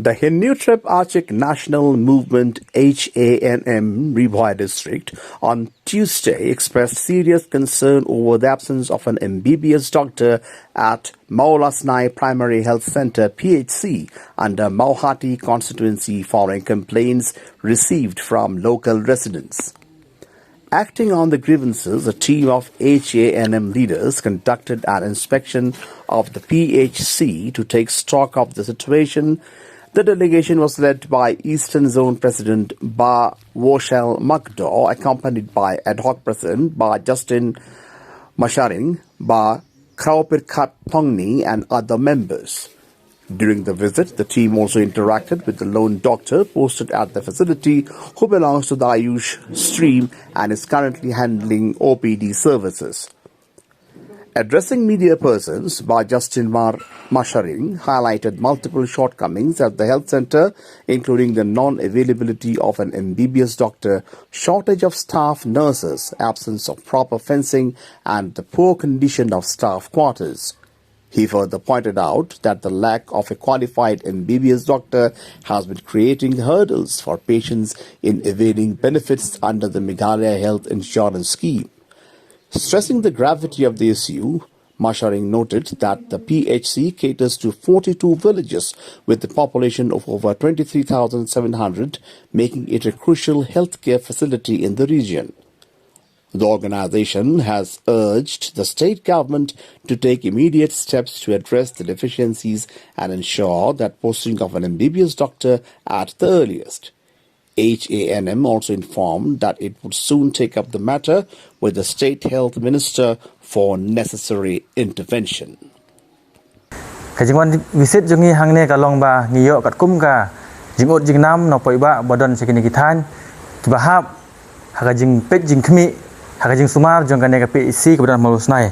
The Hynniewtrep Achik National Movement (Hanm) Bhoi District on Tuesday expressed serious concern over the absence of an Mbbs doctor at Mawlasnai Primary Health Centre (PHC) under Mawhati Constituency following complaints received from local residents. Acting on the grievances, a team of Hanm leaders conducted an inspection of the PHC to take stock of the situation. The delegation was led by Eastern Zone President Ba Woshel Makdo, accompanied by Ad hoc President Ba Justin Masharing, Ba Kraupirkat Pongni and other members. During the visit, the team also interacted with the lone doctor posted at the facility who belongs to the Ayush stream and is currently handling OPD services. Addressing media persons, Ba Justin Masharing highlighted multiple shortcomings at the health centre, including the non-availability of an Mbbs doctor, shortage of staff nurses, absence of proper fencing and the poor condition of staff quarters. He further pointed out that the lack of a qualified Mbbs doctor has been creating hurdles for patients in availing benefits under the Meghalaya Health Insurance Scheme. Stressing the gravity of the issue, Masharing noted that the PHC caters to 42 villages with a population of over 23,700, making it a crucial healthcare facility in the region. The organization has urged the state government to take immediate steps to address the deficiencies and ensure that posting of an Mbbs doctor at the earliest. Hanm also informed that it would soon take up the matter with the State Health Minister for necessary intervention. Kajingwan visit jungi hangne kalong ba ngiyo kat kum ka jingot jingnam no poiba bodon sekini kitan kibahap hakajing pet jing khmi hakajing sumar jong kane ka PEC kebetulan Mawlasnai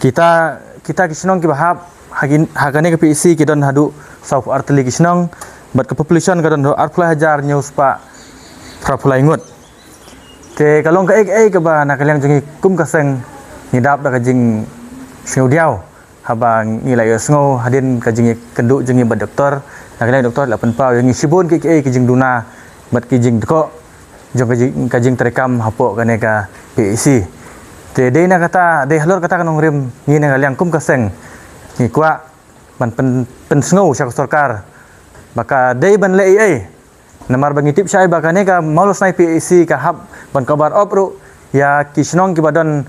kita kisnong kibahap hagane ka PEC kidon hadu South Artli kisnong bat ka population kadon 40,000 news pa prapulai ngut te kalong ka ek ba nakaliang jungi kum kaseng ngidap da kajing sneu diau haba ngilai sngo hadin kajing kenduk jungi ba doktor nakaliang doktor la penpau yang sibun ke kajing duna bat kajing deko jong kajing terekam hapok kane ka PEC te de na kata de halor kata kanong rim ni nakaliang kum kaseng ni kwa ban pen sngo syak sarkar baka de ban le namar bagi tip saya bakane ka Mawlasnai PEC ka hab ban kabar opru ya kisnong ki badan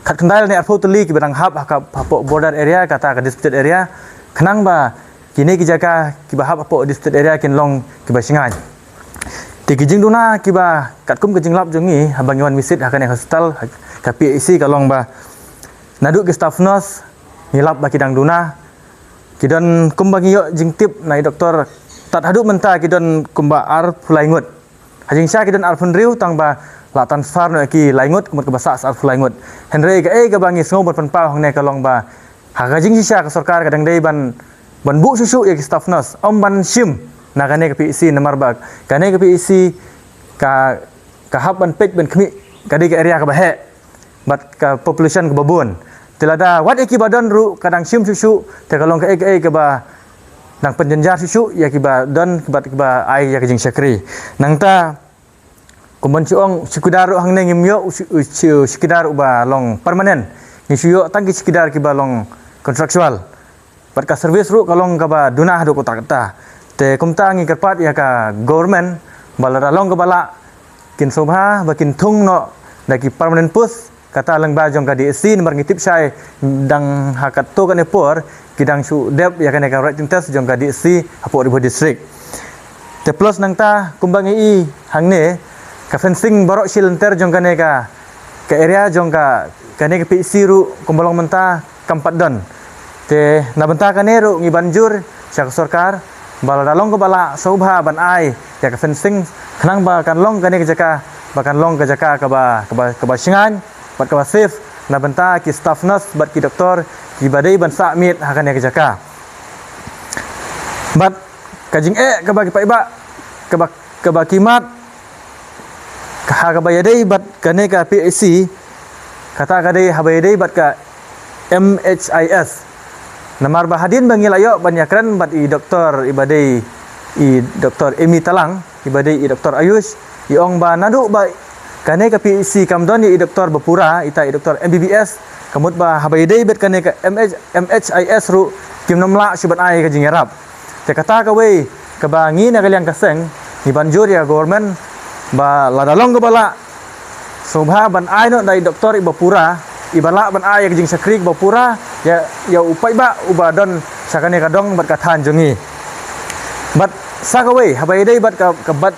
khat kendal ne arfotuli ki badang hab ka hapok border area kata ka district area khnang ba kini ki jaga ki ba hab hapok district area kin long ki ba singai ti ki jing duna ki ba kat kum ki jing lap jongi habang wan visit hakane hospital ka PEC ka long ba nadu ki staff nurse ngilap ba kidang duna kidon kum bagi yo jing tip nai doktor tat hadu menta kidon kumba ar fulaingut hajing sya kidon ar funriu tang ba la transfer no ki laingut kumut ke basa ar fulaingut henry ka ka bangi sngo bot panpa hongne ka long ba ha hajing sya ka sarkar kadang dei ban bu susu ya ki staff nurse om ban sim nagane ka PEC namar bag kane ka PEC ka hab ban pet ban khmi kadi ka area ka bahe bat ka population ka babun tilada wat eki badan ru kadang sim susu te kalong ka ka ba nang penjenjar susu ya kiba dan kiba ai ya kajing syakri nang ta kumban ciong sekidar hangne ngimyo sekidar uba long permanen ni suyo tangki sekidar kiba long kontraktual pat ka service ru kalong kaba dunah do kota kata te kumta ngi kerpat ya ka government balara long kebala kin sobha bakin thung no daki permanent post kata lang ba jong ka DSC nomor ngitip sai dang hakat to kane por kidang su dep ya kane ka writing test jong ka DSC hapok Bhoi District te plus nang ta kumbang i hangne ka fencing borok silenter jong kane ka area jong ka kane ka PEC ru kumbalong menta kampat don te na benta kane ru ngi banjur syak sarkar bala dalong ko bala sobha ban ai ya ka fencing khnang ba kan long kane ka jaka bakan long ka jaka ka ba singan bat ka safe na benta ki staff nurse bat ki doktor ki badai ban sakmit hakan ya kejaka bat kajing ka bagi paiba ka ba kimat ka ka bayadai bat kane ka PEC kata ka dai habayadai bat ka MHIS namar bahadin bangilayo banyakran bat i doktor ibadai i Dr. Emi Talang ibadai i Dr. Ayush i ong ba nadu ba kane ka PhD kamdon i Dr. Bapura ita i Dr. Mbbs kamut ba habaidai bet kane ka MHIS ru kim namla siban ai ka jingarap te kata ka we ka ba ngi na kalyang kaseng ni banjur ya government ba ladalong ka bala sobha ban ai no dai Dr. Bapura ibala ban ai ka jing sakri Bapura ya upai ba ubadon sakane kadong bat kathan jungi bat sakaway habai dai bat ka bat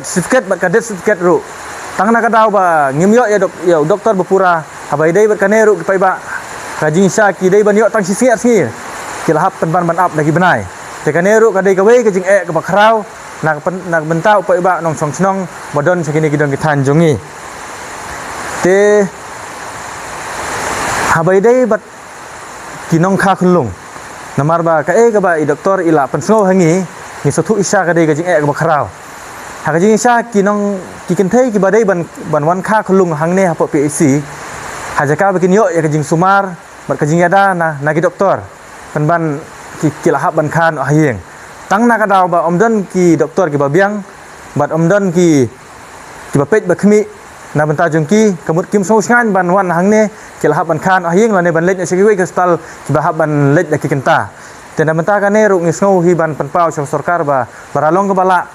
certificate bat ka death certificate ru tangna ka daw ba ngimyo ya Dr. Bapura habai dai bat kaneru pai ba kajing sa ki dai ban yo tang sisiat singi kilahap penban ban up lagi benai te kaneru ka dai ka we ka jing ka bakrau nak bentau pai ba nong song snong bodon sakini kidong kithan jungi te habai dai bat kinong kha khulung namar ba ka ka ba i doktor ila pensngo hangi ni sothu isa ka dei ka jing ka bakhrau ha ka jing isa kinong kikenthei ki badai ban wan kha khulung hangne ha po PhD ha jaka ba kinyo ya ka jing sumar bat ka jing yada na ki doktor ban ki lahap ban khan hayeng tang na ka daw ba omdon ki doktor ki babiang bat omdon ki ba pet ba khmi na banta jongki kamut kim so ngan ban wan hangne kilahap ban khan ahing lane ban lej sekiwe kristal kibahap ban lej laki kenta tena banta kane ru ngisngau hi ban penpau sang sarkar ba baralong ka bala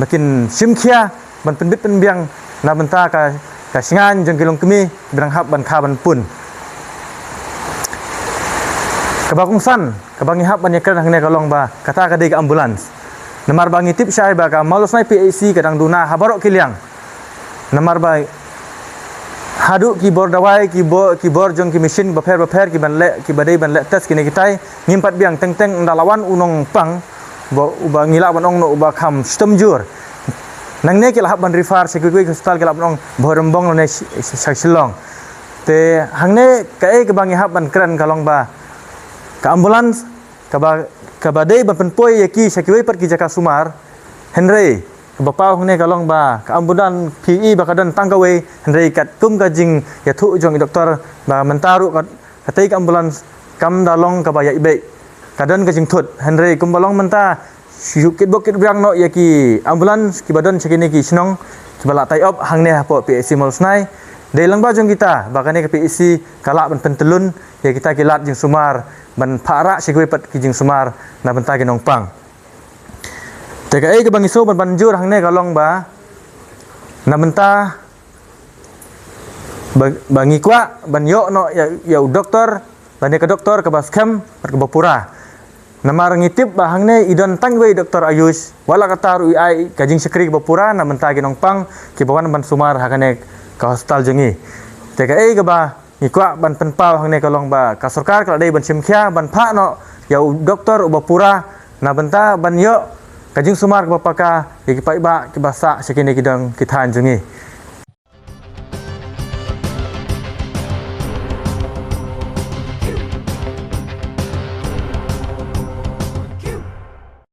makin simkhia ban penbit penbiang na banta ka singan jong kilong kemi birang hap ban kha ban pun kabakungsan kabangi hap ban yakran hangne kalong ba kata ka dei ka ambulans namar bangi tip syai ba ka Mawlasnai PAC kadang duna habarok kiliang namar ba hadu keyboard dawai keyboard jong ki mesin baper ki ban le ki badai ban le test kini kitai ngimpat biang teng ndalawan unong pang uba ngila ban ong no uba kham sistem jur nangne ki lahap ban refer sekui hospital ki lahap ong borembong ne saksilong te hangne kae ke bangi hap ban kran kalong ba ka ambulans ka badai ban penpoi yaki sekui pat ki jaka sumar henry bapau hne kalong ba ka ambudan PE ba kadan tangkawe henry kat kum ka jing ya thu jong doktor ba mentaru ka tei ka ambulans kam dalong ka ba ya ibe kadan ka jing thut henry kum balong menta yukit bokit biang no ya ki ambulans ki badan sekini ki snong ki bala tai op hangne ha po PSC Mawlasnai dei lang ba jong kita ba kane ka PSC kala ban pentelun ya kita kilat jing sumar ban phara sekwe pat ki jing sumar na benta ki nong pang teka ke bangiso ban banjur hangne kalong ba na benta bangi kwa ban yo no ya doktor ban ka doktor ka baskem ka Bapura namar ngitip ba hangne idon tangwe Dr. Ayush wala kataru ai kajing sekri Bapura na benta ginong pang ki bawan ban sumar hakane ka hospital jengi teka ke ba ngikwa ban penpau hangne kalong ba ka sarkar ka dei ban simkhia ban pha no ya doktor Bapura na benta ban yo kajing sumar ka bapaka ki pai ba ki basa sekini kidang kithan jungi